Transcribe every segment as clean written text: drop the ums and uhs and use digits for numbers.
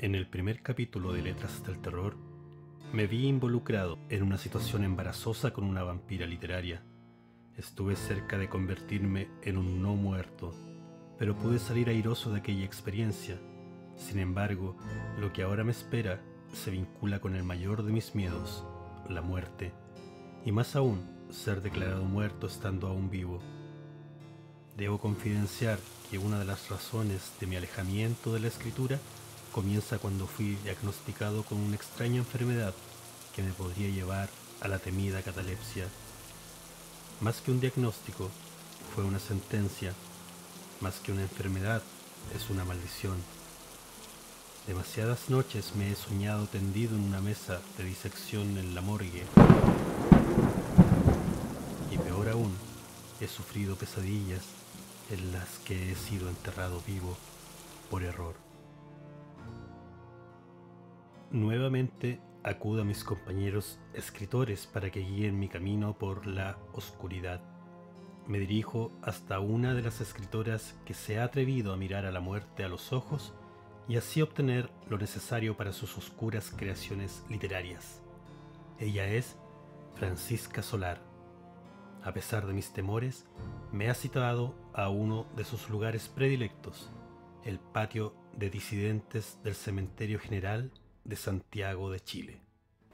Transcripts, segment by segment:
En el primer capítulo de Letras del Terror, me vi involucrado en una situación embarazosa con una vampira literaria. Estuve cerca de convertirme en un no muerto, pero pude salir airoso de aquella experiencia. Sin embargo, lo que ahora me espera se vincula con el mayor de mis miedos, la muerte, y más aún, ser declarado muerto estando aún vivo. Debo confidenciar que una de las razones de mi alejamiento de la escritura comienza cuando fui diagnosticado con una extraña enfermedad que me podría llevar a la temida catalepsia. Más que un diagnóstico, fue una sentencia. Más que una enfermedad, es una maldición. Demasiadas noches me he soñado tendido en una mesa de disección en la morgue. Y peor aún, he sufrido pesadillas en las que he sido enterrado vivo por error. Nuevamente acudo a mis compañeros escritores para que guíen mi camino por la oscuridad. Me dirijo hasta una de las escritoras que se ha atrevido a mirar a la muerte a los ojos y así obtener lo necesario para sus oscuras creaciones literarias. Ella es Francisca Solar. A pesar de mis temores, me ha citado a uno de sus lugares predilectos, el patio de disidentes del Cementerio General de Santiago de Chile.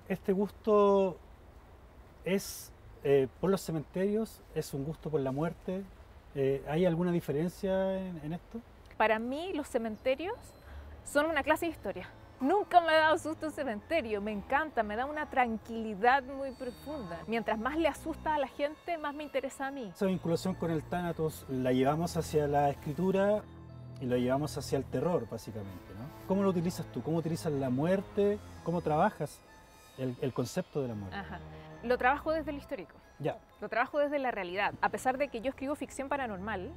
Este gusto es por los cementerios, es un gusto por la muerte. ¿Hay alguna diferencia en esto? Para mí los cementerios son una clase de historia. Nunca me ha dado susto un cementerio, me encanta, me da una tranquilidad muy profunda. Mientras más le asusta a la gente, más me interesa a mí. Esa vinculación con el Thanatos la llevamos hacia la escritura y la llevamos hacia el terror, básicamente, ¿no? ¿Cómo lo utilizas tú? ¿Cómo utilizas la muerte? ¿Cómo trabajas el concepto de la muerte? Ajá. Lo trabajo desde el histórico. Ya. Lo trabajo desde la realidad. A pesar de que yo escribo ficción paranormal,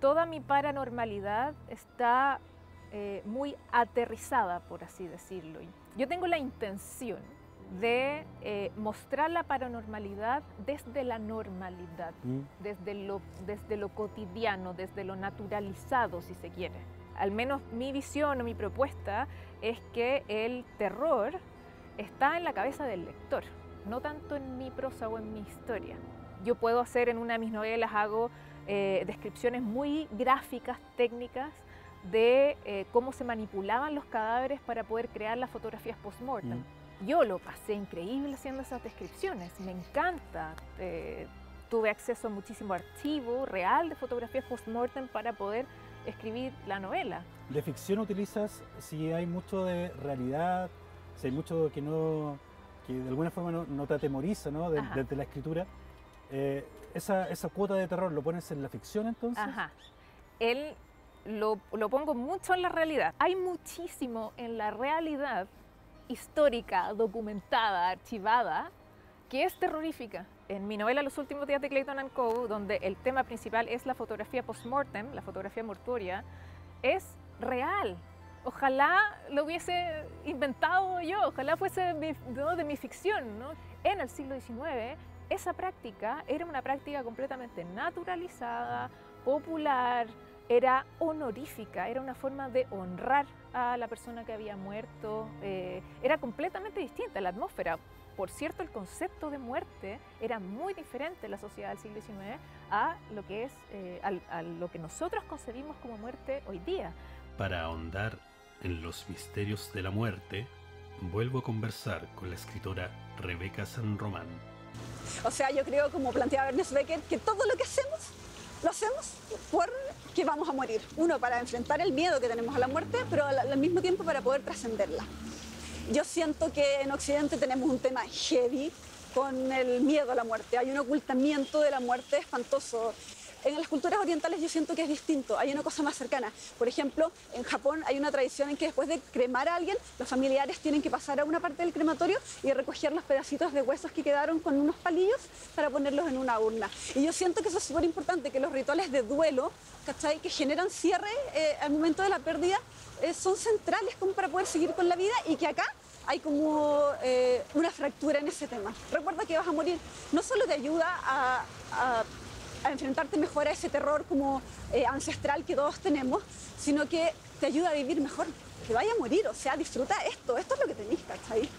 toda mi paranormalidad está muy aterrizada, por así decirlo. Yo tengo la intención de mostrar la paranormalidad desde la normalidad, desde lo cotidiano, desde lo naturalizado, si se quiere. Al menos mi visión o mi propuesta es que el terror está en la cabeza del lector, no tanto en mi prosa o en mi historia. Yo puedo hacer en una de mis novelas, hago descripciones muy gráficas, técnicas, de cómo se manipulaban los cadáveres para poder crear las fotografías post-mortem. Yo lo pasé increíble haciendo esas descripciones, me encanta. Tuve acceso a muchísimo archivo real de fotografías post-mortem para poder escribir la novela. ¿De ficción utilizas si hay mucho de realidad, si hay mucho que de alguna forma no te atemoriza, ¿no? Desde la escritura? Esa cuota de terror, ¿lo pones en la ficción entonces? Ajá. Lo pongo mucho en la realidad. Hay muchísimo en la realidad histórica, documentada, archivada, que es terrorífica. En mi novela Los últimos días de Clayton and Co., donde el tema principal es la fotografía post-mortem, la fotografía mortuoria, es real. Ojalá lo hubiese inventado yo, ojalá fuese de mi ficción, ¿no? En el siglo XIX, esa práctica era una práctica completamente naturalizada, popular, era honorífica, era una forma de honrar a la persona que había muerto, era completamente distinta la atmósfera. Por cierto, el concepto de muerte era muy diferente en la sociedad del siglo XIX a lo que es, a lo que nosotros concebimos como muerte hoy día. Para ahondar en los misterios de la muerte, vuelvo a conversar con la escritora Rebeca San Román. O sea, yo creo, como planteaba Ernest Becker, que todo lo que hacemos, lo hacemos porque vamos a morir. Uno, para enfrentar el miedo que tenemos a la muerte, pero al mismo tiempo para poder trascenderla. Yo siento que en Occidente tenemos un tema heavy con el miedo a la muerte. Hay un ocultamiento de la muerte espantoso. En las culturas orientales yo siento que es distinto, hay una cosa más cercana. Por ejemplo, en Japón hay una tradición en que después de cremar a alguien, los familiares tienen que pasar a una parte del crematorio y recoger los pedacitos de huesos que quedaron con unos palillos para ponerlos en una urna. Y yo siento que eso es súper importante, que los rituales de duelo, ¿cachai?, que generan cierre al momento de la pérdida, son centrales como para poder seguir con la vida, y que acá hay como una fractura en ese tema. Recuerda que vas a morir. No solo te ayuda a a enfrentarte mejor a ese terror como ancestral que todos tenemos, sino que te ayuda a vivir mejor, que vaya a morir, o sea, disfruta esto es lo que tenés, ¿cachai?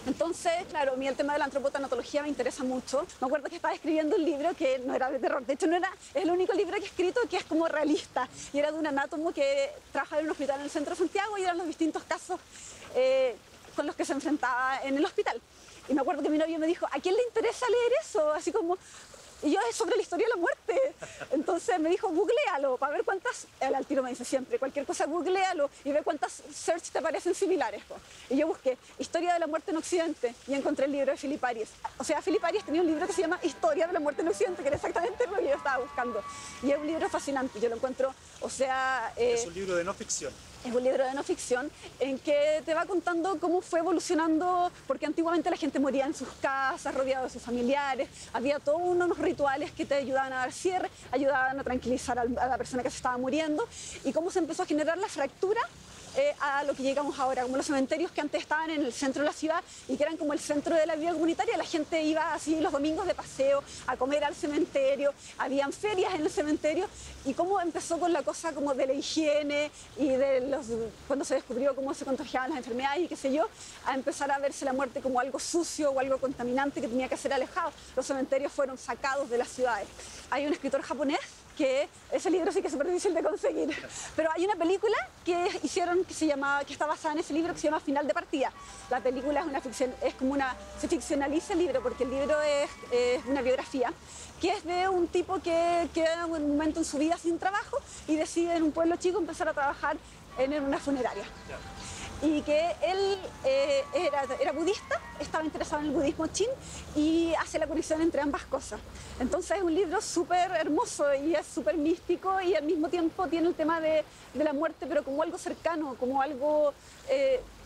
Entonces, claro, a mí el tema de la antropotanatología me interesa mucho. Me acuerdo que estaba escribiendo un libro que no era de terror, de hecho es el único libro que he escrito que es como realista, y era de un anátomo que trabajaba en un hospital en el centro de Santiago y eran los distintos casos con los que se enfrentaba en el hospital. Y me acuerdo que mi novio me dijo, ¿a quién le interesa leer eso? Así como... Y yo, es sobre la historia de la muerte. Entonces me dijo, googlealo, para ver cuántas... Él al tiro me dice siempre, cualquier cosa googlealo y ve cuántas search te parecen similares. Y yo busqué Historia de la muerte en Occidente y encontré el libro de Philip Arias. O sea, Philip Arias tenía un libro que se llama Historia de la muerte en Occidente, que era exactamente lo que yo estaba buscando. Y es un libro fascinante, yo lo encuentro, o sea... es un libro de no ficción. Es un libro de no ficción en que te va contando cómo fue evolucionando, porque antiguamente la gente moría en sus casas, rodeado de sus familiares, había todos unos rituales que te ayudaban a dar cierre, ayudaban a tranquilizar a la persona que se estaba muriendo, y cómo se empezó a generar la fractura a lo que llegamos ahora, como los cementerios que antes estaban en el centro de la ciudad y que eran como el centro de la vida comunitaria. La gente iba así los domingos de paseo a comer al cementerio, habían ferias en el cementerio, y cómo empezó con la cosa como de la higiene y de cuando se descubrió cómo se contagiaban las enfermedades y qué sé yo, a empezar a verse la muerte como algo sucio o algo contaminante que tenía que ser alejado. Los cementerios fueron sacados de las ciudades. Hay un escritor japonés que ese libro sí que es súper difícil de conseguir, pero hay una película que hicieron que está basada en ese libro, que se llama Final de Partida. La película es una ficción, se ficcionaliza el libro porque el libro es una biografía que es de un tipo que queda en un momento en su vida sin trabajo y decide en un pueblo chico empezar a trabajar en una funeraria. Y que él era budista, estaba interesado en el budismo chin y hace la conexión entre ambas cosas. Entonces es un libro súper hermoso y es súper místico, y al mismo tiempo tiene el tema de la muerte, pero como algo cercano, como algo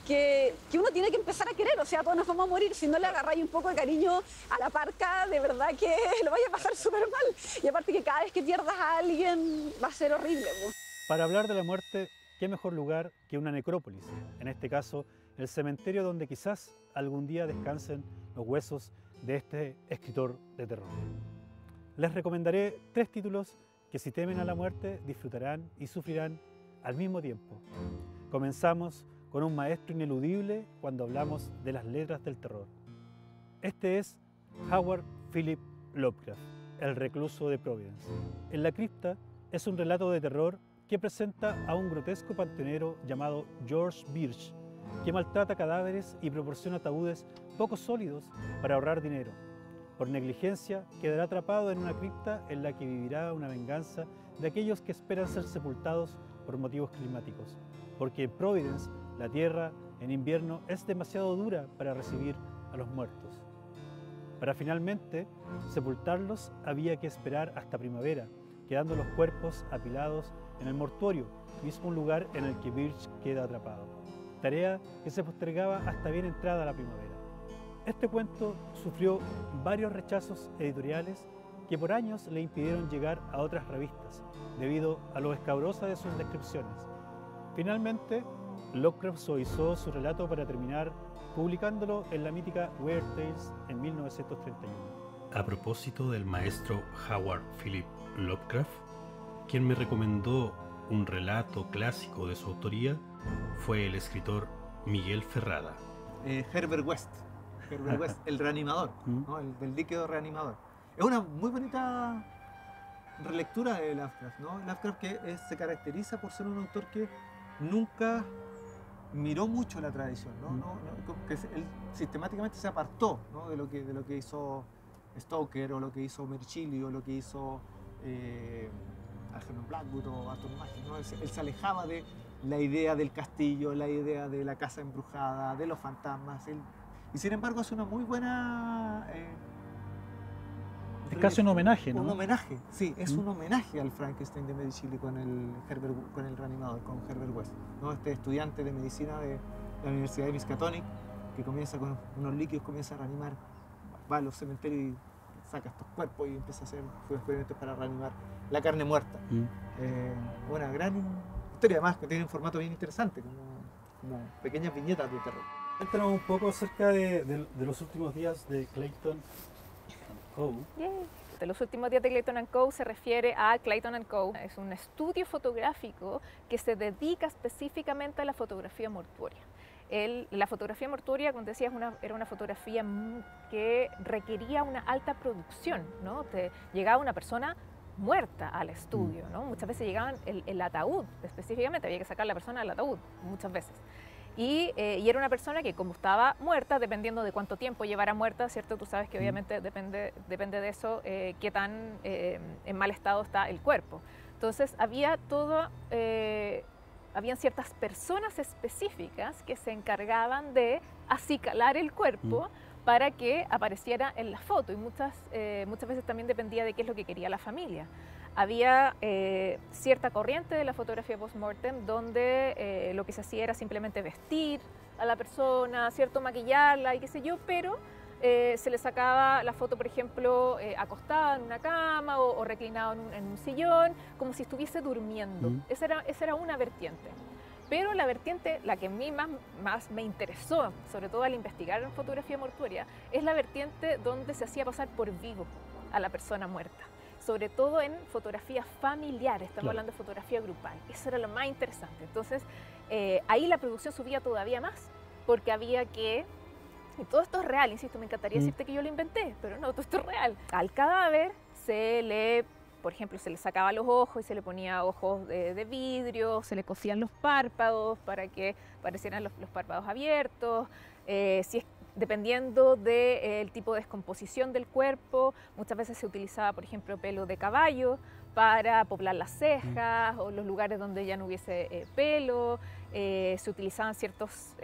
que uno tiene que empezar a querer. O sea, todos nos vamos a morir, si no le agarráis un poco de cariño a la parca, de verdad que lo vaya a pasar súper mal. Y aparte que cada vez que pierdas a alguien va a ser horrible, ¿no? Para hablar de la muerte, ¿qué mejor lugar que una necrópolis? En este caso, el cementerio donde quizás algún día descansen los huesos de este escritor de terror. Les recomendaré 3 títulos que, si temen a la muerte, disfrutarán y sufrirán al mismo tiempo. Comenzamos con un maestro ineludible cuando hablamos de las letras del terror. Este es Howard Philip Lovecraft, El recluso de Providence. En la cripta es un relato de terror que presenta a un grotesco panteonero llamado George Birch, que maltrata cadáveres y proporciona ataúdes poco sólidos para ahorrar dinero. Por negligencia, quedará atrapado en una cripta en la que vivirá una venganza de aquellos que esperan ser sepultados por motivos climáticos, porque en Providence, la tierra en invierno es demasiado dura para recibir a los muertos. Para finalmente sepultarlos había que esperar hasta primavera, quedando los cuerpos apilados en el mortuorio, mismo lugar en el que Birch queda atrapado. Tarea que se postergaba hasta bien entrada la primavera. Este cuento sufrió varios rechazos editoriales que por años le impidieron llegar a otras revistas, debido a lo escabrosa de sus descripciones. Finalmente, Lovecraft suavizó su relato para terminar publicándolo en la mítica Weird Tales en 1931. A propósito del maestro Howard Philip Lovecraft, quien me recomendó un relato clásico de su autoría fue el escritor Miguel Ferrada. Herbert West, el reanimador, ¿no? El del líquido reanimador. Es una muy bonita relectura de Lovecraft, ¿no? Lovecraft se caracteriza por ser un autor que nunca miró mucho la tradición, que él sistemáticamente se apartó, ¿no? de lo que hizo Stoker, o lo que hizo Merchilli, o lo que hizo Algernon Blackwood o Aston Martin, ¿no? Él se alejaba de la idea del castillo, la idea de la casa embrujada, de los fantasmas, y sin embargo hace una muy buena... es casi un homenaje, ¿no? Un homenaje, sí, es un homenaje al Frankenstein de Merchilli con el reanimador, con Herbert West, ¿no? Este estudiante de medicina de la Universidad de Miskatonic, que comienza con unos líquidos, comienza a reanimar, va a los cementerios y saca estos cuerpos y empieza a hacer experimentos para reanimar la carne muerta. Una gran historia, además que tiene un formato bien interesante, como pequeñas viñetas de terror. Cuéntanos un poco acerca de los últimos días de Clayton Howe. Los últimos días de Clayton & Co. se refiere a Clayton & Co. Es un estudio fotográfico que se dedica específicamente a la fotografía mortuoria. La fotografía mortuoria, como decía, era una fotografía que requería una alta producción, ¿no? Llegaba una persona muerta al estudio, ¿no? Muchas veces llegaban el ataúd, específicamente, había que sacar a la persona del ataúd, muchas veces. Y era una persona que, como estaba muerta, dependiendo de cuánto tiempo llevara muerta, ¿cierto? Tú sabes que obviamente depende de eso, qué tan en mal estado está el cuerpo. Entonces, habían ciertas personas específicas que se encargaban de acicalar el cuerpo para que apareciera en la foto, y muchas veces también dependía de qué es lo que quería la familia. Había cierta corriente de la fotografía post-mortem donde lo que se hacía era simplemente vestir a la persona, ¿cierto? Maquillarla y qué sé yo, pero se le sacaba la foto, por ejemplo, acostada en una cama o reclinado en un sillón, como si estuviese durmiendo. Esa era una vertiente. Pero la vertiente, la que a mí más me interesó, sobre todo al investigar en fotografía mortuoria, es la vertiente donde se hacía pasar por vivo a la persona muerta. Sobre todo en fotografía familiar, estamos hablando de fotografía grupal. Eso era lo más interesante. Entonces, ahí la producción subía todavía más, porque había que... Y todo esto es real, insisto, me encantaría decirte que yo lo inventé, pero no, todo esto es real. Al cadáver por ejemplo, se le sacaba los ojos y se le ponía ojos de vidrio, se le cosían los párpados para que parecieran los párpados abiertos. Dependiendo del tipo de descomposición del cuerpo, muchas veces se utilizaba, por ejemplo, pelo de caballo para poblar las cejas o los lugares donde ya no hubiese pelo. Se utilizaban ciertos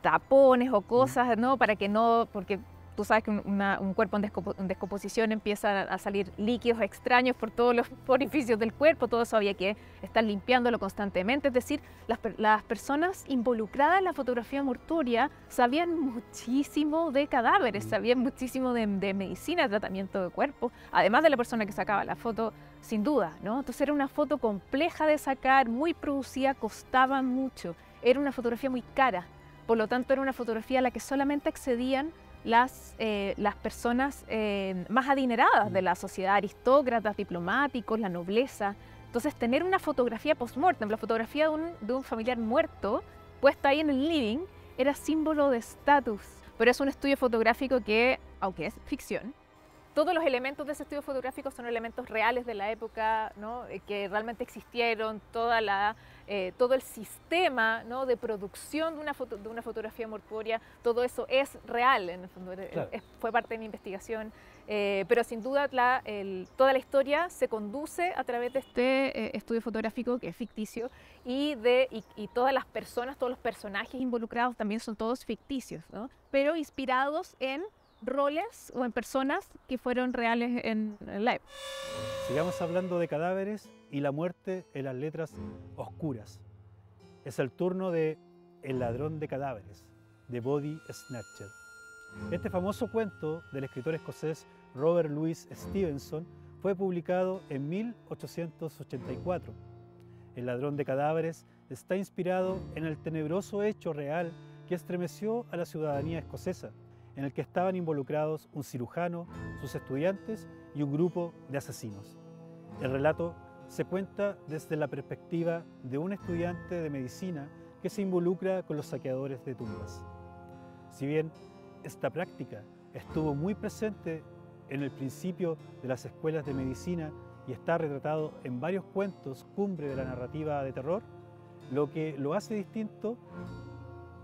tapones o cosas, ¿no? Porque tú sabes que un cuerpo en descomposición empieza a salir líquidos extraños por todos los orificios del cuerpo, todo eso había que estar limpiándolo constantemente. Es decir, las personas involucradas en la fotografía mortuoria sabían muchísimo de cadáveres, sabían muchísimo de medicina, de tratamiento de cuerpo, además de la persona que sacaba la foto, sin duda, ¿no? Entonces era una foto compleja de sacar, muy producida, costaba mucho, era una fotografía muy cara, por lo tanto era una fotografía a la que solamente accedían las personas más adineradas de la sociedad, aristócratas, diplomáticos, la nobleza. Entonces, tener una fotografía post-mortem, la fotografía de un familiar muerto, puesta ahí en el living, era símbolo de estatus. Pero es un estudio fotográfico que, aunque es ficción, todos los elementos de ese estudio fotográfico son elementos reales de la época, ¿no? Que realmente existieron, todo el sistema, ¿no? de producción de una fotografía mortuoria, todo eso es real, en el fondo, claro. Fue parte de mi investigación, pero sin duda toda la historia se conduce a través de este estudio fotográfico que es ficticio y todas las personas, todos los personajes involucrados también son todos ficticios, ¿no? Pero inspirados en roles o en personas que fueron reales en live. Sigamos hablando de cadáveres y la muerte en las letras oscuras. Es el turno de El ladrón de cadáveres, de Body Snatcher. Este famoso cuento del escritor escocés Robert Louis Stevenson fue publicado en 1884. El ladrón de cadáveres está inspirado en el tenebroso hecho real que estremeció a la ciudadanía escocesa, en el que estaban involucrados un cirujano, sus estudiantes y un grupo de asesinos. El relato se cuenta desde la perspectiva de un estudiante de medicina que se involucra con los saqueadores de tumbas. Si bien esta práctica estuvo muy presente en el principio de las escuelas de medicina y está retratado en varios cuentos cumbre de la narrativa de terror, lo que lo hace distinto,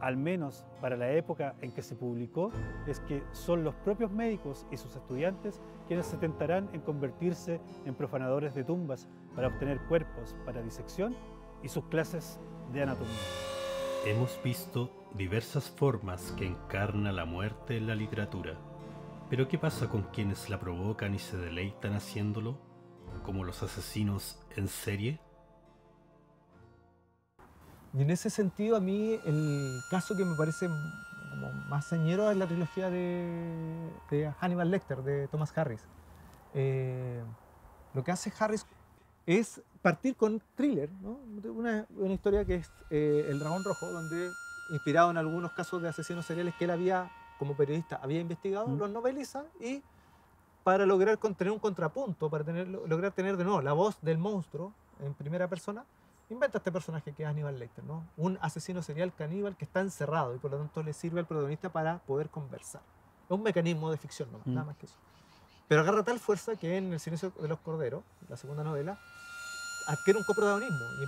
al menos para la época en que se publicó, es que son los propios médicos y sus estudiantes quienes se tentarán en convertirse en profanadores de tumbas para obtener cuerpos para disección y sus clases de anatomía. Hemos visto diversas formas que encarna la muerte en la literatura, pero ¿qué pasa con quienes la provocan y se deleitan haciéndolo, como los asesinos en serie? Y en ese sentido, a mí el caso que me parece como más señero es la trilogía de Hannibal Lecter, de Thomas Harris. Lo que hace Harris es partir con thriller, ¿no? Una historia que es El Dragón Rojo, donde, inspirado en algunos casos de asesinos seriales que él había, como periodista, había investigado, los noveliza y para lograr tener un contrapunto, para lograr tener de nuevo la voz del monstruo en primera persona, inventa este personaje que es Hannibal Lecter, ¿no? Un asesino serial caníbal que está encerrado y por lo tanto le sirve al protagonista para poder conversar. Es un mecanismo de ficción, nada más que eso. Pero agarra tal fuerza que en El silencio de los corderos, la segunda novela, adquiere un coprotagonismo y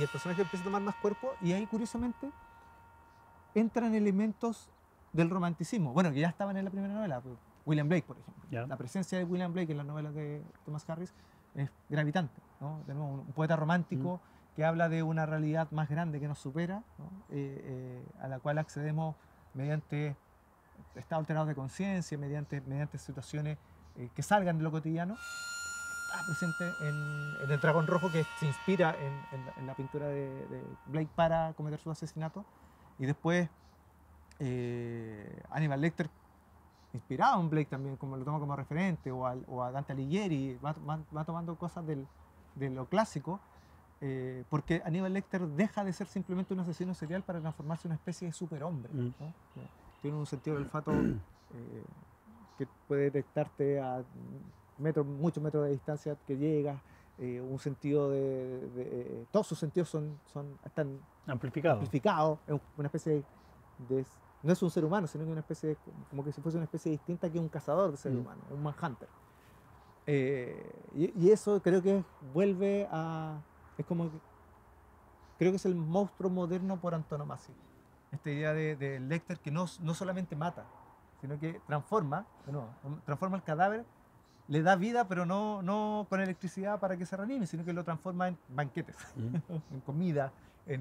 el personaje empieza a tomar más cuerpo, y ahí curiosamente entran elementos del romanticismo, bueno, que ya estaban en la primera novela. William Blake, por ejemplo. Ya. La presencia de William Blake en las novelas de Thomas Harris es gravitante, ¿no? De nuevo, un poeta romántico que habla de una realidad más grande que nos supera, ¿no? A la cual accedemos mediante estados alterados de conciencia, mediante situaciones que salgan de lo cotidiano. Está presente en El dragón rojo, que se inspira en la pintura de Blake para cometer su asesinato. Y después Hannibal Lecter, inspirado en Blake también, como lo toma como referente, o a Dante Alighieri, va tomando cosas de lo clásico, porque Hannibal Lecter deja de ser simplemente un asesino serial para transformarse en una especie de superhombre, ¿no? Tiene un sentido del olfato que puede detectarte a muchos metros de distancia que llegas, un sentido todos sus sentidos están Amplificado. es una especie de no es un ser humano, sino que una especie como que si fuese una especie distinta que un cazador de seres humanos, un manhunter. Y eso creo que vuelve a... es como que, creo que es el monstruo moderno por antonomasia. Esta idea de Lecter, que no solamente mata, sino que transforma el cadáver, le da vida, pero no con electricidad para que se reanime, sino que lo transforma en banquetes, en comida.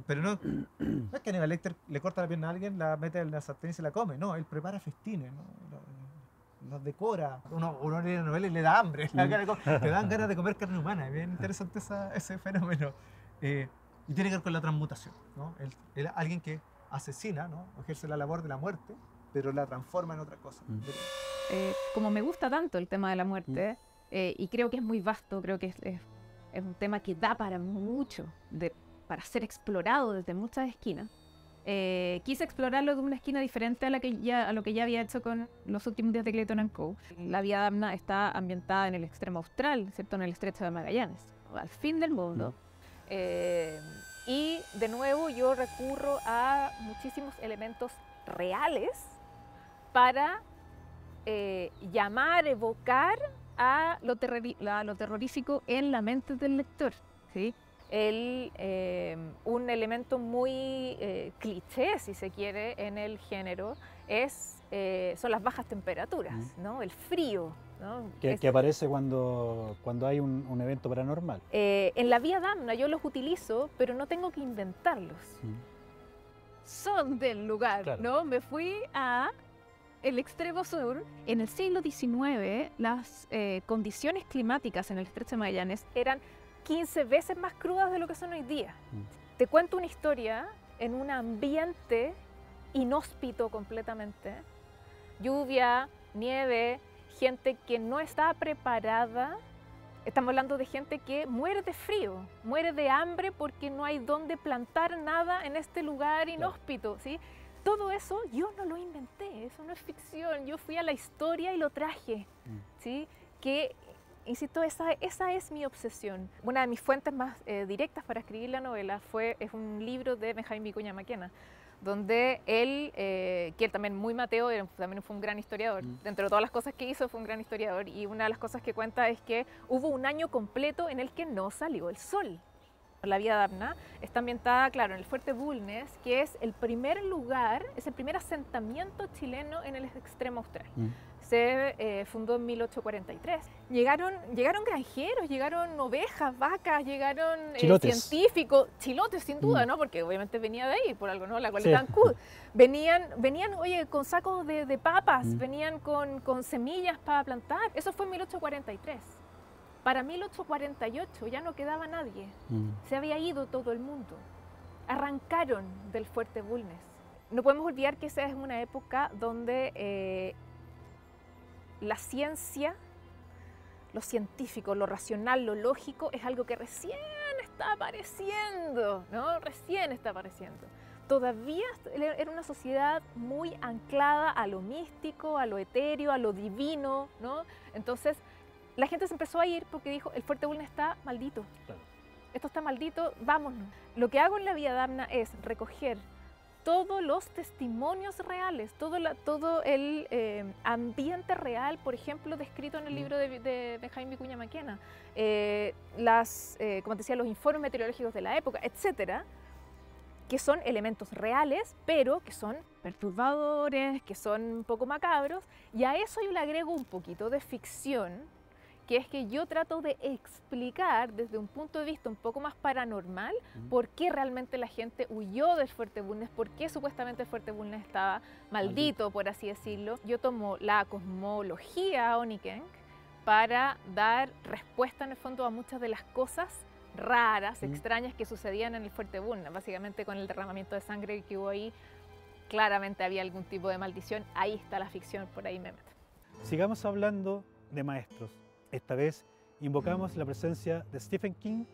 Pero no es que Hannibal Lecter le corta la pierna a alguien, la mete en la sartén y se la come. No, él prepara festines, ¿no? Los decora. Uno lee la novela y le da hambre, te dan ganas de comer carne humana. Es bien interesante ese fenómeno. Y tiene que ver con la transmutación, ¿no? Alguien que asesina, ¿no? Ejerce la labor de la muerte, pero la transforma en otra cosa. Como me gusta tanto el tema de la muerte, y creo que es muy vasto, creo que es un tema que da para mucho, para ser explorado desde muchas esquinas. Quise explorarlo de una esquina diferente a lo que ya había hecho con Los últimos días de Clayton Co. La Vía Damna está ambientada en el extremo austral, ¿cierto? En el estrecho de Magallanes, al fin del mundo. Y de nuevo yo recurro a muchísimos elementos reales para evocar a lo terrorífico en la mente del lector, ¿sí? Un elemento muy cliché, si se quiere, en el género son las bajas temperaturas, ¿no? El frío, ¿no? Que aparece cuando hay un evento paranormal. En La Vía Damna yo los utilizo, pero no tengo que inventarlos. Son del lugar, claro. ¿No? Me fui a el extremo sur. En el siglo XIX, las condiciones climáticas en el estrecho de Magallanes eran 15 veces más crudas de lo que son hoy día. Te cuento una historia en un ambiente inhóspito completamente. Lluvia, nieve, gente que no está preparada. Estamos hablando de gente que muere de frío, muere de hambre porque no hay dónde plantar nada en este lugar inhóspito, ¿sí? Todo eso yo no lo inventé, eso no es ficción. Yo fui a la historia y lo traje, ¿sí? Insisto, esa es mi obsesión. Una de mis fuentes más directas para escribir la novela es un libro de Benjamín Vicuña Maquena, donde él, que él también muy mateo, también fue un gran historiador. Dentro de todas las cosas que hizo, fue un gran historiador. Y una de las cosas que cuenta es que hubo un año completo en el que no salió el sol. La Vía Damna está ambientada, claro, en el Fuerte Bulnes, que es el primer lugar, es el primer asentamiento chileno en el extremo austral. Se fundó en 1843. Llegaron granjeros, llegaron ovejas, vacas, llegaron científicos, chilotes sin duda, ¿no? Porque obviamente venía de ahí, por algo, ¿no? La Coleta Ancud. Venían, oye, con sacos de papas, venían con semillas para plantar. Eso fue en 1843. Para 1848 ya no quedaba nadie. Se había ido todo el mundo. Arrancaron del Fuerte Bulnes. No podemos olvidar que esa es una época donde la ciencia, lo científico, lo racional, lo lógico es algo que recién está apareciendo, ¿no? Recién está apareciendo. todavía era una sociedad muy anclada a lo místico, a lo etéreo, a lo divino, ¿no? Entonces, la gente se empezó a ir porque dijo, el Fuerte Bulnes está maldito. Claro. Esto está maldito, vámonos. Lo que hago en la Vía Damna es recoger todos los testimonios reales, todo el ambiente real, por ejemplo, descrito en el libro de Benjamín Vicuña Maquena, como te decía, los informes meteorológicos de la época, etcétera, que son elementos reales, pero que son perturbadores, que son un poco macabros, y a eso yo le agrego un poquito de ficción, que es que yo trato de explicar desde un punto de vista un poco más paranormal por qué realmente la gente huyó del Fuerte Bulnes, por qué supuestamente el Fuerte Bulnes estaba maldito, por así decirlo. Yo tomo la cosmología Onikenk para dar respuesta en el fondo a muchas de las cosas raras, extrañas que sucedían en el Fuerte Bulnes. Básicamente con el derramamiento de sangre que hubo ahí, claramente había algún tipo de maldición. Ahí está la ficción, por ahí me meto. Sigamos hablando de maestros. Esta vez invocamos la presencia de Stephen King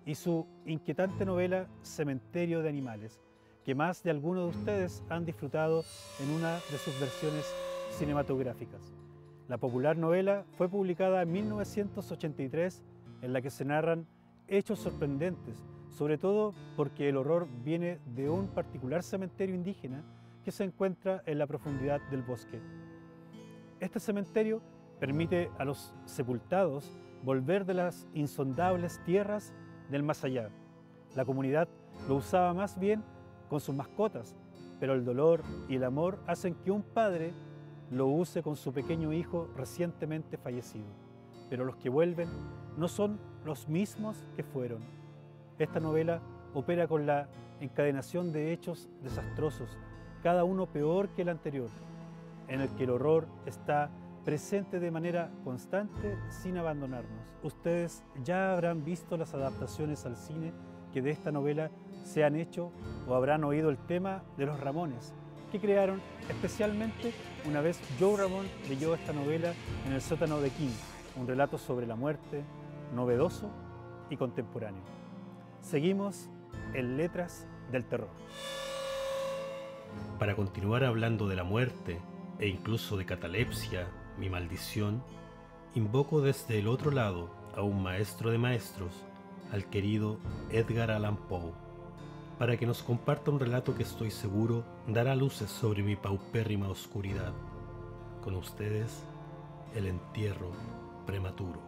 y su inquietante novela Cementerio de Animales, que más de algunos de ustedes han disfrutado en una de sus versiones cinematográficas. La popular novela fue publicada en 1983, en la que se narran hechos sorprendentes, sobre todo porque el horror viene de un particular cementerio indígena que se encuentra en la profundidad del bosque. Este cementerio permite a los sepultados volver de las insondables tierras del más allá. La comunidad lo usaba más bien con sus mascotas, pero el dolor y el amor hacen que un padre lo use con su pequeño hijo recientemente fallecido. Pero los que vuelven no son los mismos que fueron. Esta novela opera con la encadenación de hechos desastrosos, cada uno peor que el anterior, en el que el horror está presente de manera constante sin abandonarnos. Ustedes ya habrán visto las adaptaciones al cine que de esta novela se han hecho o habrán oído el tema de los Ramones, que crearon especialmente una vez Joe Ramón leyó esta novela en el sótano de King, un relato sobre la muerte, novedoso y contemporáneo. Seguimos en Letras del Terror. Para continuar hablando de la muerte e incluso de catalepsia, mi maldición, invoco desde el otro lado a un maestro de maestros, al querido Edgar Allan Poe, para que nos comparta un relato que estoy seguro dará luces sobre mi paupérrima oscuridad. Con ustedes, el entierro prematuro.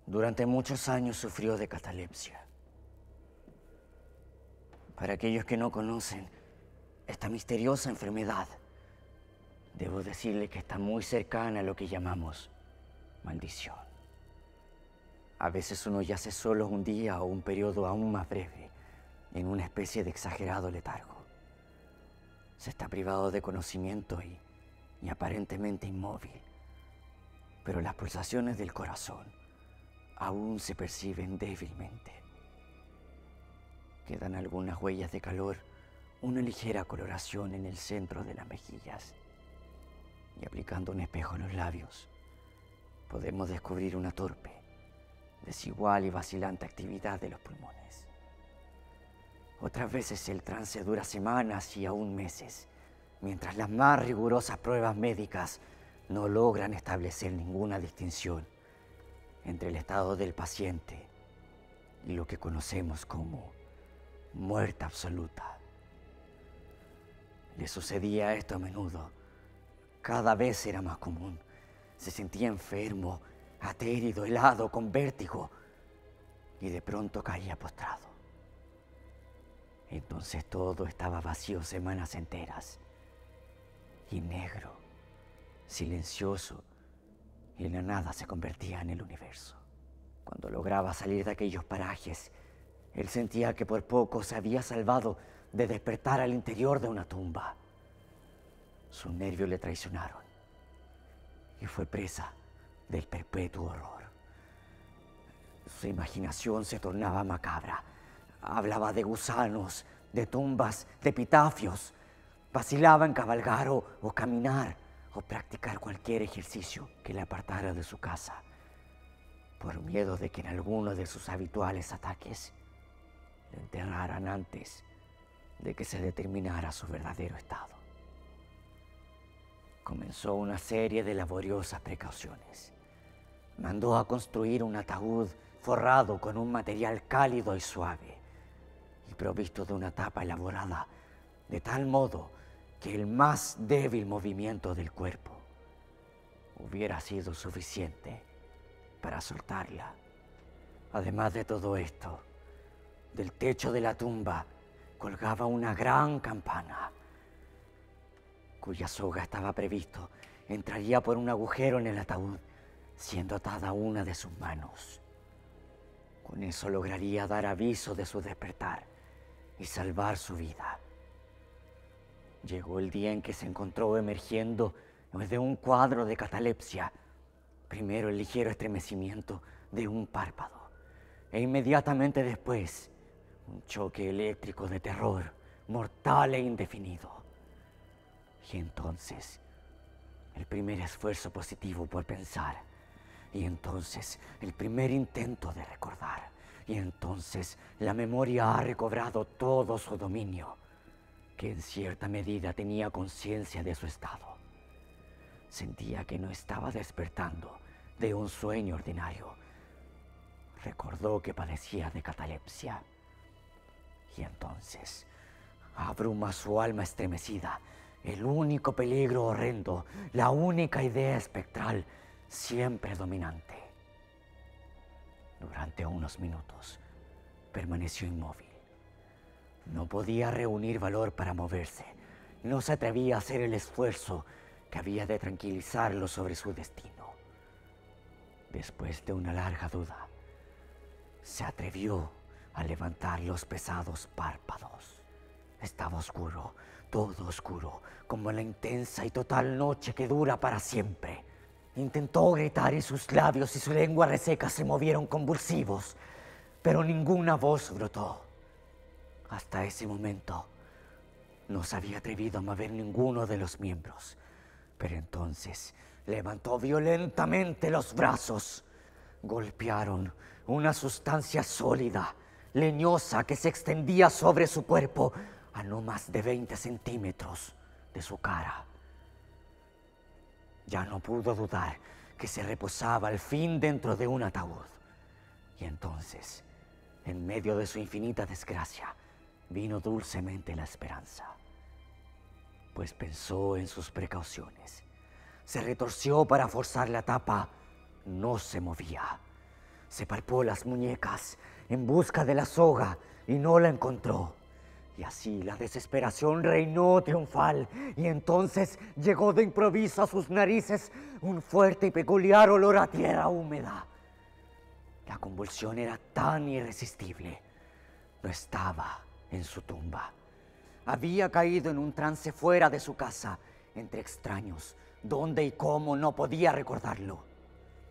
Durante muchos años sufrió de catalepsia. Para aquellos que no conocen esta misteriosa enfermedad, debo decirle que está muy cercana a lo que llamamos maldición. A veces uno yace solo un día o un periodo aún más breve, en una especie de exagerado letargo. Se está privado de conocimiento y aparentemente inmóvil, pero las pulsaciones del corazón aún se perciben débilmente. Quedan algunas huellas de calor, una ligera coloración en el centro de las mejillas. Y aplicando un espejo en los labios, podemos descubrir una torpe, desigual y vacilante actividad de los pulmones. Otras veces el trance dura semanas y aún meses, mientras las más rigurosas pruebas médicas no logran establecer ninguna distinción entre el estado del paciente y lo que conocemos como muerte absoluta. Le sucedía esto a menudo. Cada vez era más común. Se sentía enfermo, atérido, helado, con vértigo, y de pronto caía postrado. Entonces todo estaba vacío semanas enteras, y negro, silencioso, y la nada se convertía en el universo. Cuando lograba salir de aquellos parajes, él sentía que por poco se había salvado de despertar al interior de una tumba. Sus nervios le traicionaron y fue presa del perpetuo horror. Su imaginación se tornaba macabra. Hablaba de gusanos, de tumbas, de epitafios. Vacilaba en cabalgar o caminar o practicar cualquier ejercicio que le apartara de su casa, por miedo de que en alguno de sus habituales ataques le enterraran antes de que se determinara su verdadero estado. Comenzó una serie de laboriosas precauciones. Mandó a construir un ataúd forrado con un material cálido y suave y provisto de una tapa elaborada de tal modo que el más débil movimiento del cuerpo hubiera sido suficiente para soltarla. Además de todo esto, del techo de la tumba colgaba una gran campana, cuya soga estaba previsto entraría por un agujero en el ataúd, siendo atada a una de sus manos. Con eso lograría dar aviso de su despertar y salvar su vida. Llegó el día en que se encontró emergiendo de un cuadro de catalepsia. Primero el ligero estremecimiento de un párpado e inmediatamente después un choque eléctrico de terror, mortal e indefinido. Y entonces el primer esfuerzo positivo por pensar, y entonces el primer intento de recordar, y entonces la memoria ha recobrado todo su dominio, que en cierta medida tenía conciencia de su estado. Sentía que no estaba despertando de un sueño ordinario. Recordó que padecía de catalepsia. Y entonces abruma su alma estremecida el único peligro horrendo, la única idea espectral siempre dominante. Durante unos minutos permaneció inmóvil. No podía reunir valor para moverse. No se atrevía a hacer el esfuerzo que había de tranquilizarlo sobre su destino. Después de una larga duda, se atrevió a levantar los pesados párpados. Estaba oscuro, todo oscuro, como la intensa y total noche que dura para siempre. Intentó gritar y sus labios y su lengua reseca se movieron convulsivos, pero ninguna voz brotó. Hasta ese momento no se había atrevido a mover ninguno de los miembros, pero entonces levantó violentamente los brazos. Golpearon una sustancia sólida, leñosa, que se extendía sobre su cuerpo a no más de 20 centímetros de su cara. Ya no pudo dudar que se reposaba al fin dentro de un ataúd. Y entonces, en medio de su infinita desgracia, vino dulcemente la esperanza, pues pensó en sus precauciones. Se retorció para forzar la tapa. No se movía. Se palpó las muñecas en busca de la soga y no la encontró. Y así la desesperación reinó triunfal, y entonces llegó de improviso a sus narices un fuerte y peculiar olor a tierra húmeda. La convulsión era tan irresistible. No estaba en su tumba. Había caído en un trance fuera de su casa, entre extraños. Dónde y cómo no podía recordarlo.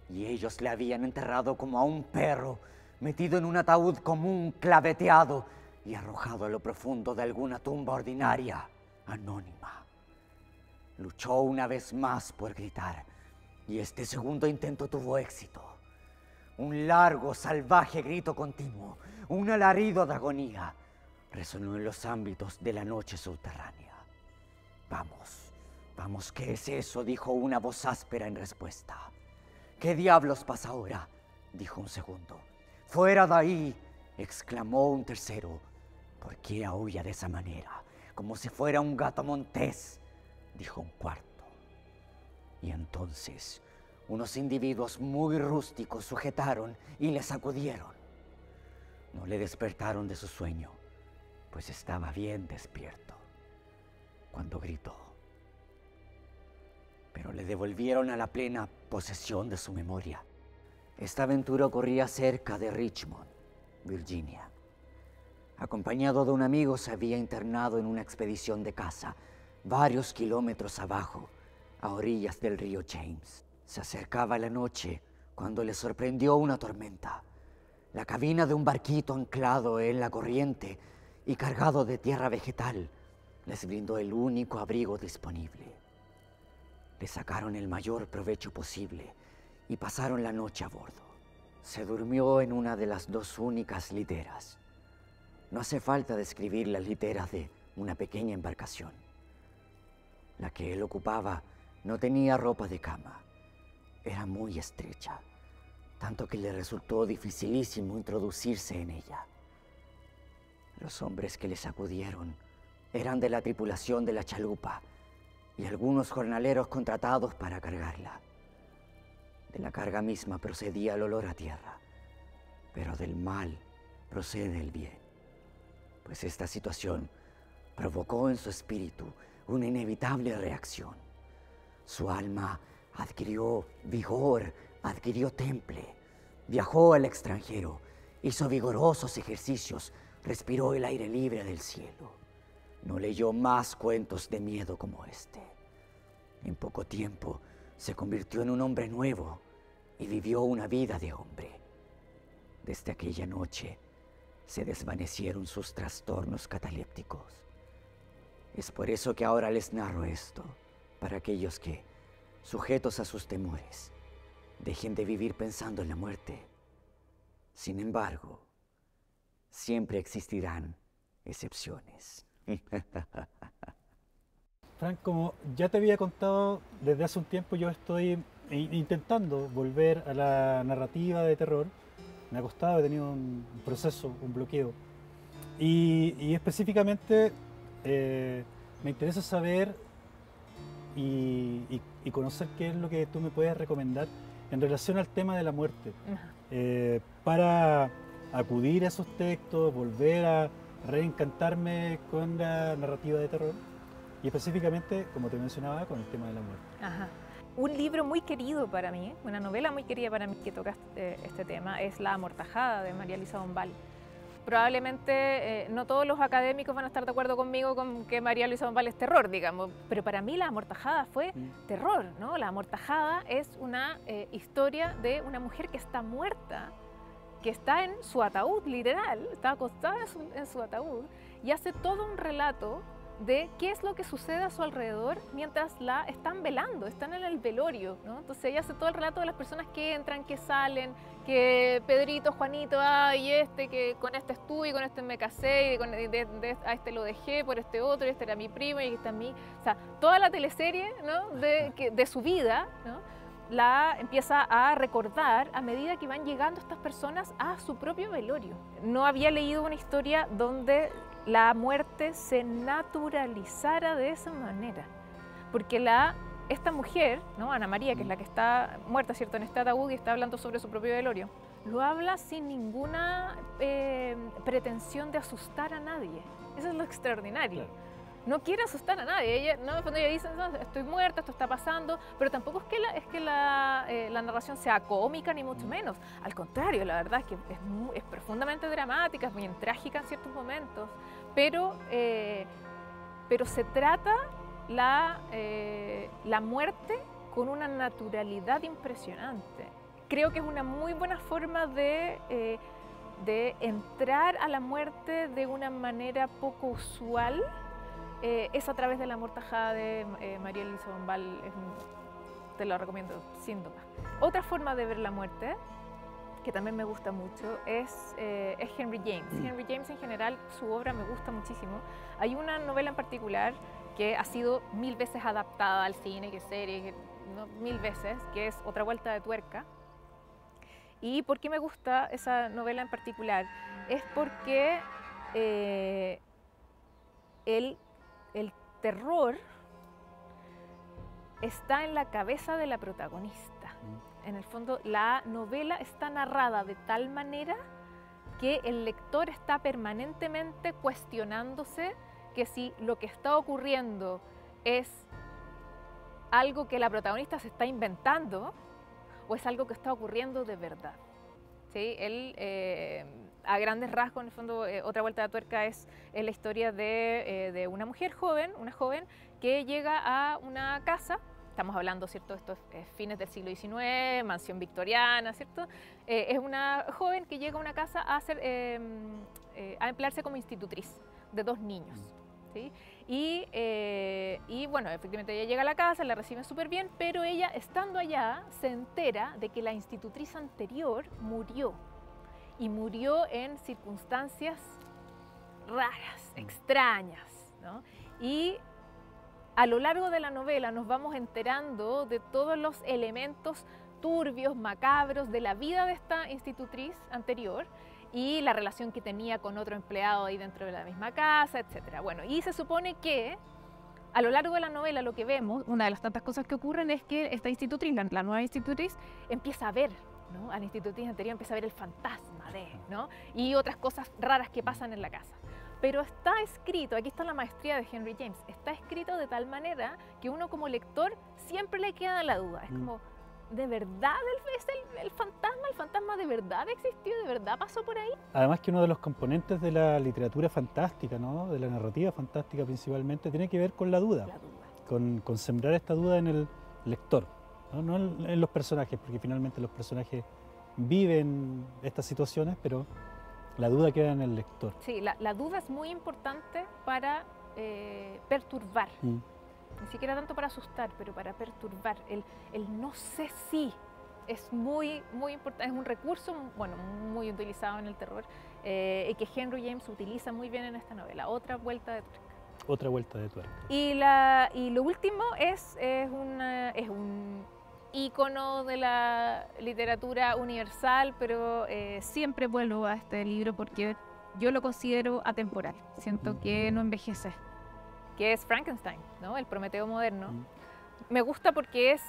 Y ellos le habían enterrado como a un perro, metido en un ataúd común, claveteado y arrojado a lo profundo de alguna tumba ordinaria, anónima. Luchó una vez más por gritar, y este segundo intento tuvo éxito. Un largo, salvaje grito continuo, un alarido de agonía, resonó en los ámbitos de la noche subterránea. Vamos, vamos, ¿qué es eso?, dijo una voz áspera en respuesta. ¿Qué diablos pasa ahora?, dijo un segundo. ¡Fuera de ahí!, exclamó un tercero. ¿Por qué aúlla de esa manera? Como si fuera un gato montés, dijo un cuarto. Y entonces unos individuos muy rústicos sujetaron y le sacudieron. No le despertaron de su sueño, pues estaba bien despierto cuando gritó. Pero le devolvieron a la plena posesión de su memoria. Esta aventura ocurría cerca de Richmond, Virginia. Acompañado de un amigo, se había internado en una expedición de caza, varios kilómetros abajo, a orillas del río James. Se acercaba la noche cuando le sorprendió una tormenta. La cabina de un barquito anclado en la corriente y cargado de tierra vegetal les brindó el único abrigo disponible. Le sacaron el mayor provecho posible y pasaron la noche a bordo. Se durmió en una de las dos únicas literas. No hace falta describir las literas de una pequeña embarcación. La que él ocupaba no tenía ropa de cama. Era muy estrecha, tanto que le resultó dificilísimo introducirse en ella. Los hombres que les acudieron eran de la tripulación de la chalupa y algunos jornaleros contratados para cargarla. De la carga misma procedía el olor a tierra, pero del mal procede el bien, pues esta situación provocó en su espíritu una inevitable reacción. Su alma adquirió vigor, adquirió temple, viajó al extranjero, hizo vigorosos ejercicios, respiró el aire libre del cielo. No leyó más cuentos de miedo como este. En poco tiempo se convirtió en un hombre nuevo y vivió una vida de hombre. Desde aquella noche se desvanecieron sus trastornos catalépticos. Es por eso que ahora les narro esto, para aquellos que, sujetos a sus temores, dejen de vivir pensando en la muerte. Sin embargo, siempre existirán excepciones. Frank, como ya te había contado, desde hace un tiempo yo estoy intentando volver a la narrativa de terror. Me ha costado, he tenido un proceso, un bloqueo. Y específicamente me interesa saber y conocer qué es lo que tú me puedes recomendar en relación al tema de la muerte. Para acudir a esos textos, volver a reencantarme con la narrativa de terror y específicamente, como te mencionaba, con el tema de la muerte. Ajá. Un libro muy querido para mí, una novela muy querida para mí que toca este tema, es La Amortajada de María Luisa Bombal. Probablemente no todos los académicos van a estar de acuerdo conmigo con que María Luisa Bombal es terror, digamos, pero para mí La Amortajada fue terror, ¿no? La Amortajada es una historia de una mujer que está muerta, que está en su ataúd, literal, está acostada en su ataúd y hace todo un relato de qué es lo que sucede a su alrededor mientras la están velando, están en el velorio, ¿no? Entonces ella hace todo el relato de las personas que entran, que salen, que Pedrito, Juanito, que con este estuve y con este me casé, y a este lo dejé por este otro, y este era mi primo y aquí está mi... O sea, toda la teleserie, ¿no? de su vida, ¿no? La empieza a recordar a medida que van llegando estas personas a su propio velorio. No había leído una historia donde la muerte se naturalizara de esa manera, porque esta mujer, ¿no? Ana María, que es la que está muerta, ¿cierto?, en este ataúd y está hablando sobre su propio velorio, lo habla sin ninguna pretensión de asustar a nadie. Eso es lo extraordinario. Claro. No quiere asustar a nadie. Ella, ¿no? Cuando ella dice, no, estoy muerta, esto está pasando, pero tampoco es que la narración sea cómica, ni mucho menos. Al contrario, la verdad es que es profundamente dramática, es bien trágica en ciertos momentos, pero se trata la muerte con una naturalidad impresionante. Creo que es una muy buena forma de entrar a la muerte de una manera poco usual. Es a través de La Amortajada de María Luisa Bombal, te lo recomiendo sin duda. Otra forma de ver la muerte, que también me gusta mucho, es Henry James. Henry James en general, su obra me gusta muchísimo. Hay una novela en particular que ha sido 1000 veces adaptada al cine, que serie, ¿no? 1000 veces, que es Otra Vuelta de Tuerca. ¿Y por qué me gusta esa novela en particular? Es porque el terror está en la cabeza de la protagonista. En el fondo, la novela está narrada de tal manera que el lector está permanentemente cuestionándose que si lo que está ocurriendo es algo que la protagonista se está inventando o es algo que está ocurriendo de verdad. ¿Sí? A grandes rasgos, en el fondo, Otra Vuelta de Tuerca es la historia de una mujer joven, que llega a una casa, estamos hablando, ¿cierto?, estos fines del siglo XIX, mansión victoriana, ¿cierto? Es una joven que llega a una casa a emplearse como institutriz de 2 niños, ¿sí? Y bueno, efectivamente ella llega a la casa, la reciben súper bien, pero ella, estando allá, se entera de que la institutriz anterior murió. Y murió en circunstancias raras, extrañas, ¿no? Y a lo largo de la novela nos vamos enterando de todos los elementos turbios, macabros de la vida de esta institutriz anterior y la relación que tenía con otro empleado ahí dentro de la misma casa, etc. Bueno, y se supone que a lo largo de la novela lo que vemos, una de las tantas cosas que ocurren es que esta institutriz, la nueva institutriz, empieza a ver, ¿no? A la institutriz anterior empieza a ver el fantasma de, ¿no? Y otras cosas raras que pasan en la casa. Pero está escrito, aquí está la maestría de Henry James, está escrito de tal manera que uno como lector siempre le queda la duda. Es como, ¿de verdad es el fantasma de verdad existió, de verdad pasó por ahí? Además que uno de los componentes de la literatura fantástica, ¿no? De la narrativa fantástica principalmente, tiene que ver con la duda, con sembrar esta duda en el lector, no en los personajes, porque finalmente los personajes viven estas situaciones, pero la duda queda en el lector. Sí, la duda es muy importante para perturbar. Ni siquiera tanto para asustar, pero para perturbar. El no sé si es muy importante, es un recurso, bueno, muy utilizado en el terror y que Henry James utiliza muy bien en esta novela. Otra vuelta de tuerca. Otra vuelta de tuerca. Y lo último es un ícono de la literatura universal, pero siempre vuelvo a este libro porque yo lo considero atemporal. Siento que no envejece. Que es Frankenstein, ¿no? El Prometeo moderno. Me gusta porque es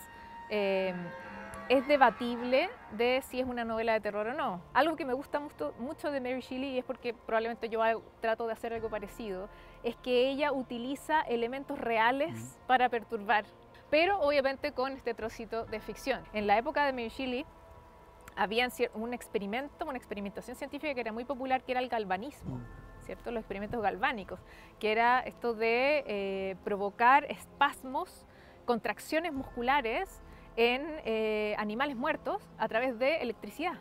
debatible de si es una novela de terror o no. Algo que me gusta mucho de Mary Shelley, y es porque probablemente yo trato de hacer algo parecido, es que ella utiliza elementos reales para perturbar, pero obviamente con este trocito de ficción. En la época de Mary Shelley había una experimentación científica que era muy popular, que era el galvanismo. ¿Cierto? Los experimentos galvánicos, que era esto de provocar espasmos, contracciones musculares en animales muertos a través de electricidad.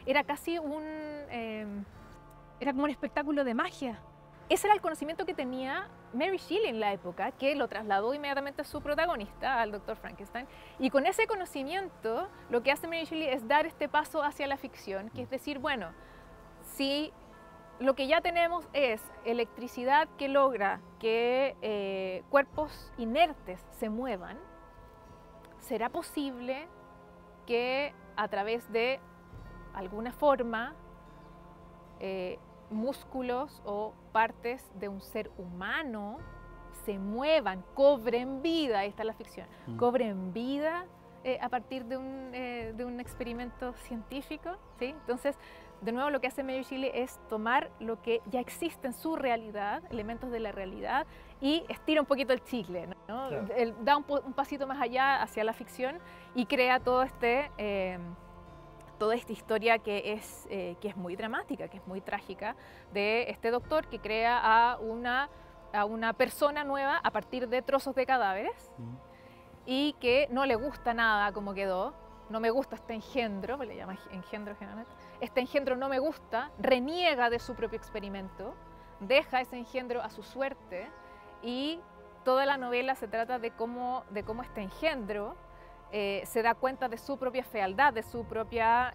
Era casi era como un espectáculo de magia. Ese era el conocimiento que tenía Mary Shelley en la época, que lo trasladó inmediatamente a su protagonista, al Dr. Frankenstein, y con ese conocimiento lo que hace Mary Shelley es dar este paso hacia la ficción, que es decir, bueno, si lo que ya tenemos es electricidad que logra que cuerpos inertes se muevan, ¿será posible que a través de alguna forma músculos o partes de un ser humano se muevan, cobren vida? Ahí está la ficción, cobren vida a partir de un experimento científico, ¿sí? Entonces, de nuevo, lo que hace Mary Shelley es tomar lo que ya existe en su realidad, elementos de la realidad, y estira un poquito el chicle, ¿no? Claro. Él da un pasito más allá hacia la ficción y crea toda esta historia que es muy dramática, que es muy trágica, de este doctor que crea a una persona nueva a partir de trozos de cadáveres y que no le gusta nada como quedó. No me gusta este engendro, me le llama engendro generalmente. Este engendro no me gusta, reniega de su propio experimento, deja ese engendro a su suerte, y toda la novela se trata de cómo este engendro se da cuenta de su propia fealdad, de su propia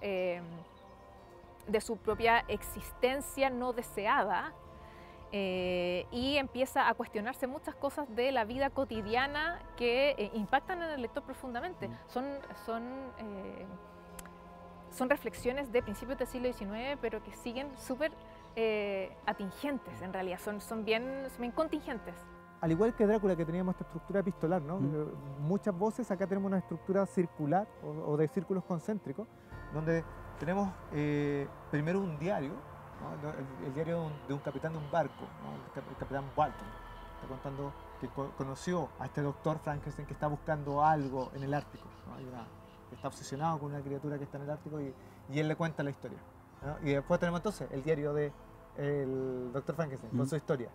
existencia no deseada, y empieza a cuestionarse muchas cosas de la vida cotidiana que impactan en el lector profundamente. Son reflexiones de principios del siglo XIX, pero que siguen súper atingentes en realidad, son bien contingentes. Al igual que Drácula, que teníamos esta estructura epistolar, ¿no? Muchas voces, acá tenemos una estructura circular o de círculos concéntricos, donde tenemos primero un diario, ¿no? El diario de un capitán de un barco, ¿no? El capitán Walton, está contando que conoció a este doctor Frankenstein que está buscando algo en el Ártico, ¿no? Está obsesionado con una criatura que está en el Ártico y él le cuenta la historia, ¿no? Y después tenemos entonces el diario del doctor Frankenstein con su historia.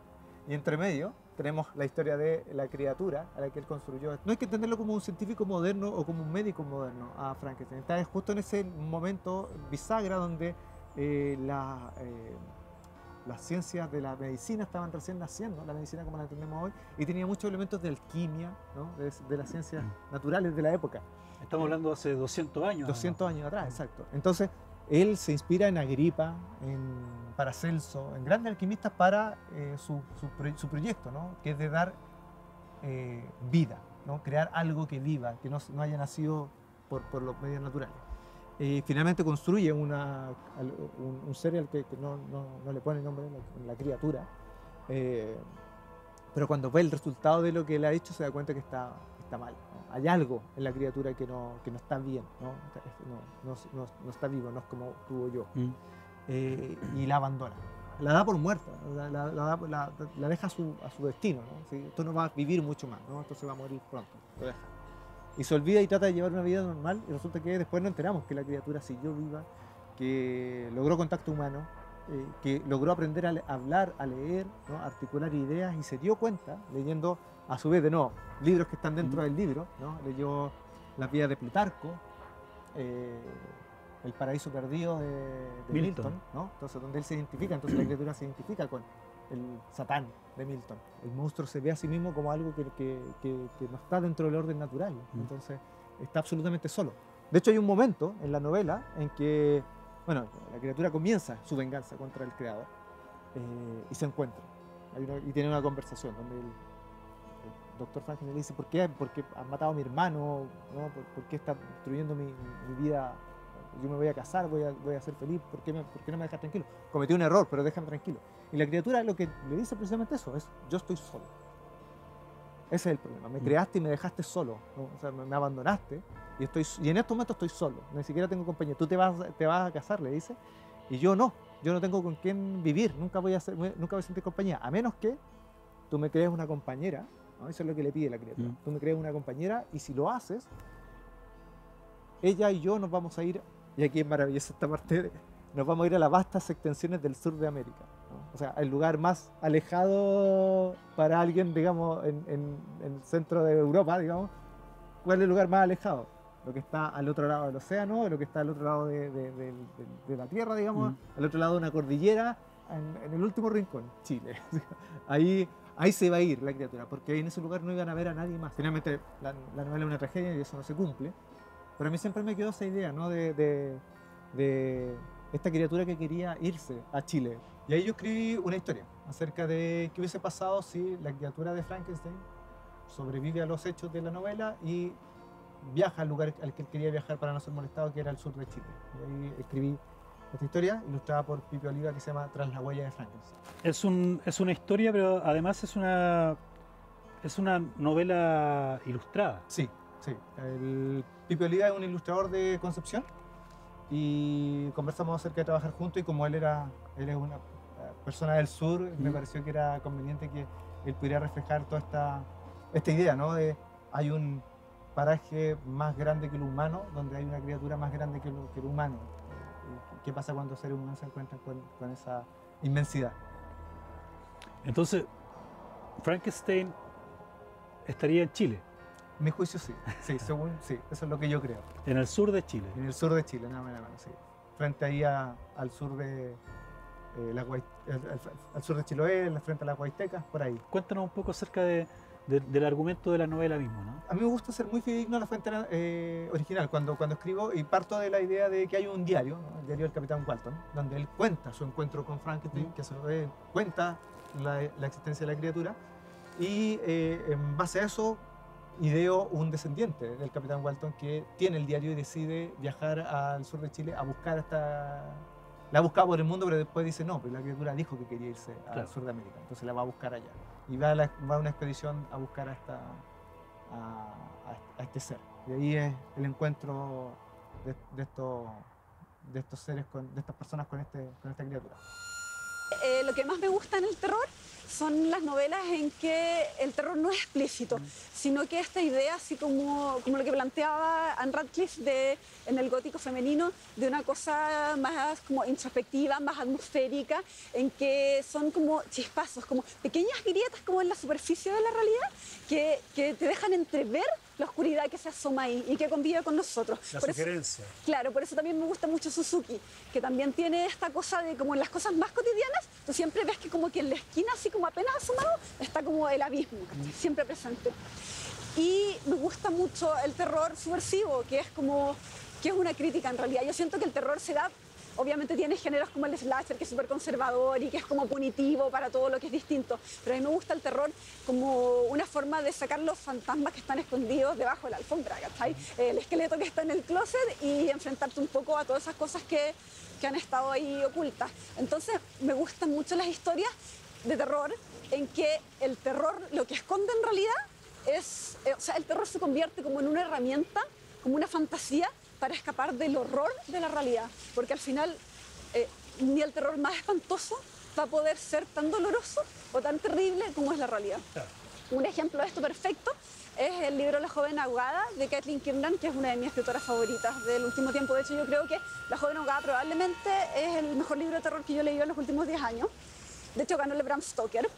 Y entre medio tenemos la historia de la criatura a la que él construyó. No hay que entenderlo como un científico moderno o como un médico moderno a Frankenstein. Está justo en ese momento bisagra donde las ciencias de la medicina estaban recién naciendo, la medicina como la entendemos hoy, y tenía muchos elementos de alquimia, ¿no? de las ciencias naturales de la época. Estamos hablando de hace 200 años. 200 años atrás, exacto. Entonces, él se inspira en Agripa, en Paracelso, en grandes alquimistas para su proyecto, ¿no? Que es de dar vida, ¿no? Crear algo que viva, que no haya nacido por los medios naturales. Finalmente construye un ser al que no le pone nombre, la criatura, pero cuando ve el resultado de lo que él ha hecho se da cuenta que está mal, ¿no? Hay algo en la criatura que no está bien, no está vivo, no es como tú o yo. Y la abandona, la da por muerta, la deja a su destino, ¿no? ¿Sí? Esto no va a vivir mucho más, ¿no? Esto se va a morir pronto, lo deja. Y se olvida y trata de llevar una vida normal, y resulta que después nos enteramos que la criatura siguió viva, que logró contacto humano, que logró aprender a hablar, a leer, ¿no? A articular ideas, y se dio cuenta, leyendo a su vez de nuevo libros que están dentro del libro, ¿no? Leyó Las vidas de Plutarco, El paraíso perdido de Milton, ¿no? Entonces, donde él se identifica, entonces la criatura se identifica con el Satán de Milton. El monstruo se ve a sí mismo como algo que no está dentro del orden natural, entonces está absolutamente solo. De hecho, hay un momento en la novela en que, bueno, la criatura comienza su venganza contra el creador y se encuentra. Y tiene una conversación donde el doctor Frankenstein le dice: ¿por qué has matado a mi hermano? ¿No? ¿Por qué estás destruyendo mi vida? Yo me voy a casar, voy a ser feliz, ¿por qué no me dejas tranquilo? Cometí un error, pero déjame tranquilo. Y la criatura lo que le dice precisamente eso, es: yo estoy solo. Ese es el problema, me creaste y me dejaste solo, ¿no? O sea, me abandonaste y en estos momentos estoy solo, ni siquiera tengo compañía. Tú te vas a casar, le dice, y yo no tengo con quién vivir, nunca voy a sentir compañía, a menos que tú me crees una compañera, ¿no? Eso es lo que le pide la criatura. Tú me crees una compañera, y si lo haces, ella y yo nos vamos a ir. Y aquí es maravillosa esta parte, nos vamos a ir a las vastas extensiones del sur de América, ¿no? O sea, el lugar más alejado para alguien, digamos, en el centro de Europa, digamos. ¿Cuál es el lugar más alejado? Lo que está al otro lado del océano, lo que está al otro lado de la tierra, digamos, al otro lado de una cordillera, en el último rincón, Chile. Ahí se va a ir la criatura, porque en ese lugar no iban a ver a nadie más. Finalmente, la novela es una tragedia y eso no se cumple. Pero a mí siempre me quedó esa idea, ¿no? de esta criatura que quería irse a Chile. Y ahí yo escribí una historia acerca de qué hubiese pasado si la criatura de Frankenstein sobrevive a los hechos de la novela y viaja al lugar al que él quería viajar para no ser molestado, que era el sur de Chile. Y ahí escribí esta historia, ilustrada por Pipe Oliva, que se llama Tras la huella de Frankenstein. Es una historia, pero además es una novela ilustrada. Sí. El Pipe Oliva es un ilustrador de Concepción y conversamos acerca de trabajar juntos, y como él es una persona del sur, me pareció que era conveniente que él pudiera reflejar toda esta idea, ¿no? De hay un paraje más grande que el humano, donde hay una criatura más grande que el humano. ¿Qué pasa cuando los seres humanos se encuentran con esa inmensidad? Entonces, Frankenstein estaría en Chile. Mi juicio sí, eso es lo que yo creo. En el sur de Chile. En el sur de Chile, nada más, sí. Frente ahí al sur de al sur de Chiloé, frente a las Huaytecas, por ahí. Cuéntanos un poco acerca del argumento de la novela mismo, ¿no? A mí me gusta ser muy fidedigno a la fuente original cuando escribo, y parto de la idea de que hay un diario, ¿no? El diario del Capitán Walton, donde él cuenta su encuentro con Frankenstein, que a su vez cuenta la existencia de la criatura, y en base a eso ideo un descendiente del Capitán Walton que tiene el diario y decide viajar al sur de Chile a buscar la ha buscado por el mundo, pero después dice no, pero la criatura dijo que quería irse al sur de América, entonces la va a buscar allá. Y va a una expedición a buscar a este ser. Y ahí es el encuentro de estos seres, de estas personas con esta criatura. Lo que más me gusta en el terror son las novelas en que el terror no es explícito, sino que esta idea, así como lo que planteaba Anne Radcliffe en el gótico femenino, de una cosa más como introspectiva, más atmosférica, en que son como chispazos, como pequeñas grietas como en la superficie de la realidad, que te dejan entrever la oscuridad que se asoma ahí y que convive con nosotros. La sugerencia. Claro, por eso también me gusta mucho Suzuki, que también tiene esta cosa de como en las cosas más cotidianas, tú siempre ves que como que en la esquina, así como apenas asomado, está como el abismo, siempre presente. Y me gusta mucho el terror subversivo, que es una crítica en realidad. Yo siento que el terror se da obviamente tienes géneros como el slasher, que es súper conservador y que es como punitivo para todo lo que es distinto, pero a mí me gusta el terror como una forma de sacar los fantasmas que están escondidos debajo de la alfombra, ¿cachai? El esqueleto que está en el closet y enfrentarte un poco a todas esas cosas que han estado ahí ocultas. Entonces me gustan mucho las historias de terror en que el terror, lo que esconde en realidad es, o sea, el terror se convierte como en una herramienta, como una fantasía para escapar del horror de la realidad, porque al final ni el terror más espantoso va a poder ser tan doloroso o tan terrible como es la realidad. Un ejemplo de esto perfecto es el libro La joven ahogada de Kathleen Kiernan, que es una de mis escritoras favoritas del último tiempo. De hecho, yo creo que La joven ahogada probablemente es el mejor libro de terror que yo he leído en los últimos 10 años. De hecho, ganó el Bram Stoker,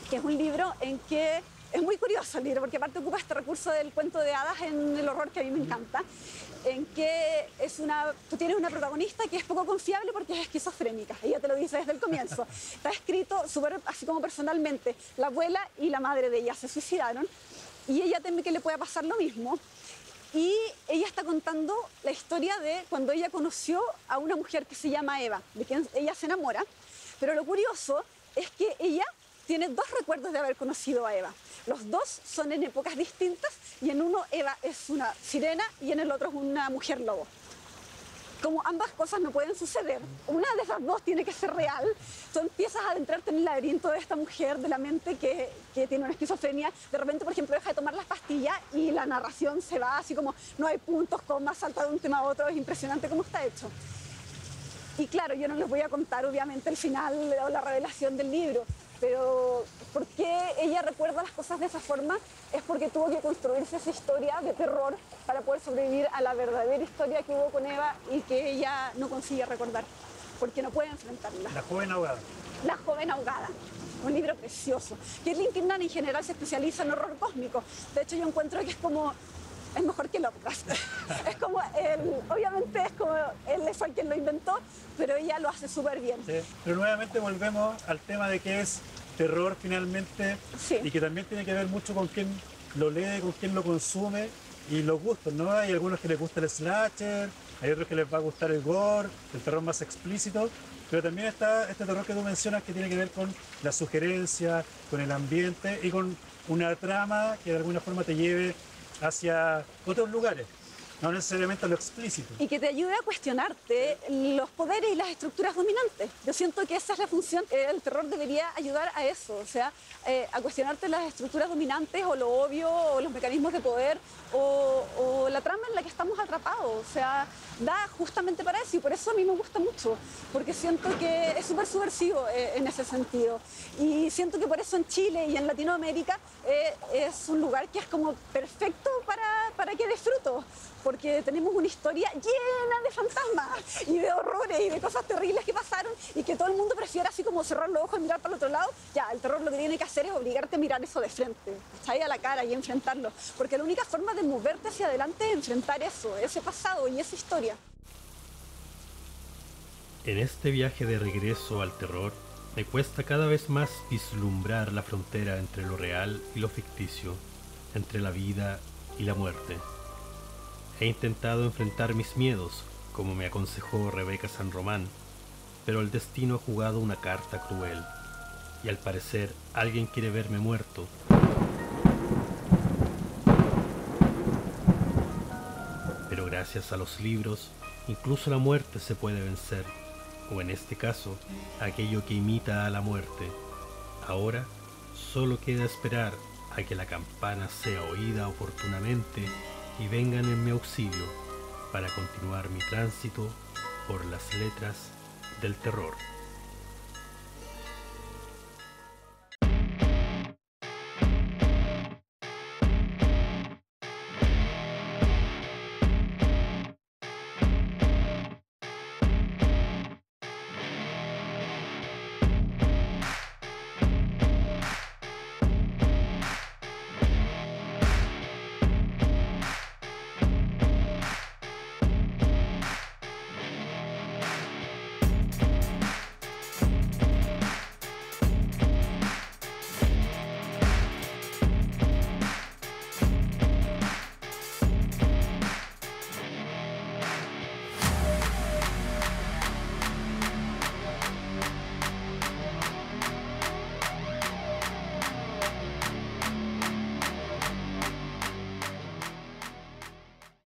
que es un libro en que es muy curioso el libro, porque aparte ocupa este recurso del cuento de hadas en el horror que a mí me encanta, en que tú tienes una protagonista que es poco confiable porque es esquizofrénica, ella te lo dice desde el comienzo. Está escrito súper así como personalmente, la abuela y la madre de ella se suicidaron y ella teme que le pueda pasar lo mismo. Y ella está contando la historia de cuando ella conoció a una mujer que se llama Eva, de quien ella se enamora, pero lo curioso es que ella tiene dos recuerdos de haber conocido a Eva. Los dos son en épocas distintas y en uno Eva es una sirena y en el otro es una mujer lobo. Como ambas cosas no pueden suceder, una de esas dos tiene que ser real, tú empiezas a adentrarte en el laberinto de esta mujer, de la mente que tiene una esquizofrenia, de repente, por ejemplo, deja de tomar las pastillas y la narración se va así como no hay puntos, comas, salta de un tema a otro, es impresionante cómo está hecho. Y claro, yo no les voy a contar obviamente el final o la revelación del libro, pero ¿por qué ella recuerda las cosas de esa forma? Es porque tuvo que construirse esa historia de terror para poder sobrevivir a la verdadera historia que hubo con Eva y que ella no consigue recordar, porque no puede enfrentarla. La joven ahogada. La joven ahogada. Un libro precioso. Kathleen Kiernan en general se especializa en horror cósmico. De hecho, yo encuentro que es mejor que Lovecraft. Es como obviamente es como él fue quien lo inventó, pero ella lo hace súper bien. Sí, pero nuevamente volvemos al tema de que es terror finalmente, sí, y que también tiene que ver mucho con quién lo lee, con quién lo consume y los gustos, ¿no? Hay algunos que les gusta el slasher, hay otros que les va a gustar el gore, el terror más explícito, pero también está este terror que tú mencionas que tiene que ver con la sugerencia, con el ambiente y con una trama que de alguna forma te lleve hacia otros lugares, no necesariamente a lo explícito. Y que te ayude a cuestionarte los poderes y las estructuras dominantes. Yo siento que esa es la función, el terror debería ayudar a eso, o sea, a cuestionarte las estructuras dominantes o lo obvio o los mecanismos de poder o la trama en la que estamos atrapados, o sea, da justamente para eso y por eso a mí me gusta mucho, porque siento que es súper subversivo en ese sentido y siento que por eso en Chile y en Latinoamérica es un lugar que es como perfecto para que disfruto, porque tenemos una historia llena de fantasmas y de horrores y de cosas terribles que pasaron y que todo el mundo prefiere así como cerrar los ojos y mirar para el otro lado. Ya, el terror lo que tiene que hacer es obligarte a mirar eso de frente, ¿sabes? A la cara y enfrentarlo, porque la única forma de moverte hacia adelante es enfrentar eso, ese pasado y esa historia. En este viaje de regreso al terror, me cuesta cada vez más vislumbrar la frontera entre lo real y lo ficticio, entre la vida y la muerte. He intentado enfrentar mis miedos, como me aconsejó Rebeca San Román, pero el destino ha jugado una carta cruel, y al parecer alguien quiere verme muerto. Pero gracias a los libros, incluso la muerte se puede vencer, o en este caso, aquello que imita a la muerte. Ahora, solo queda esperar a que la campana sea oída oportunamente y vengan en mi auxilio para continuar mi tránsito por las letras del terror.